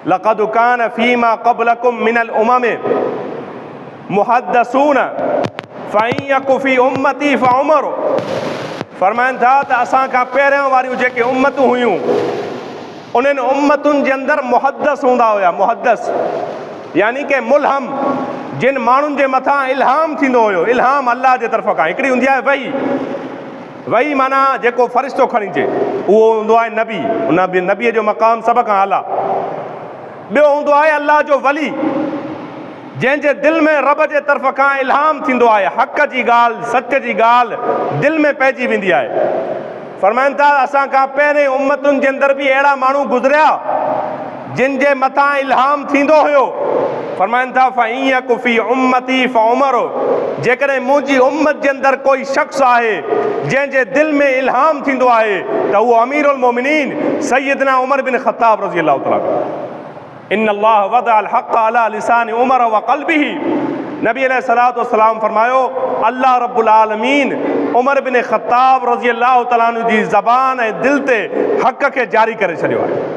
लक़द कान फ़ीमा क़ब्लकुम मिनल उमम मुहद्दसून फ़इन यकु फ़ी उम्मती फ़उमर। फरमाइनि था त असां खां पहिरियों वारियूं जेके उम्मतूं हुयूं उन्हनि उम्मतुनि जे अंदरि मुहद्दस हूंदा हुया। मुहद्दस यानी कि मुल्हम, जिन माण्हुनि जे मथां इल्हाम थींदो हुयो। इल्हाम अल्लाह जे तरफ़ खां। हिकिड़ी हूंदी आहे वही, वही माना जेको फ़रिश्तो खणी अचे, उहो हूंदो आहे नबी। उन नबीअ जो मक़ाम सभ खां आला। ॿियो हूंदो आहे अल्लाह जो वली, जंहिंजे दिलि में रब जे तरफ़ खां इल्हाम थींदो आहे, हक़ जी ॻाल्हि, सच जी ॻाल्हि दिलि में पइजी वेंदी आहे। फरमाइनि था असां खां पहिरें उम्मतुनि जे अंदरि बि अहिड़ा माण्हू गुज़रिया जिन जे मथां इल्हाम थींदो हुयो। फरमाइनि था फ़इन यकु फ़ी उम्मती फ़उमर, जेकॾहिं मुंहिंजी उम्मत जे अंदरि कोई शख़्स आहे जंहिंजे दिलि में इल्हाम थींदो आहे त उहो अमीरुल मोमिनीन सैयदना उमर बिन ख़त्ताब रज़ी अल्लाह तआला। इन्नल्लाह वदअल हक़ अला लिसान उमर व क़ल्बिही। नबी अलैहिस्सलातु वस्सलाम फरमायो, अल्लाह रब्बुल आलमीन उमर बिन ख़त्ताब रज़ी अल्लाह तआला अन्हु जी ज़बान ऐं दिलि ते हक़ खे जारी करे छॾियो आहे।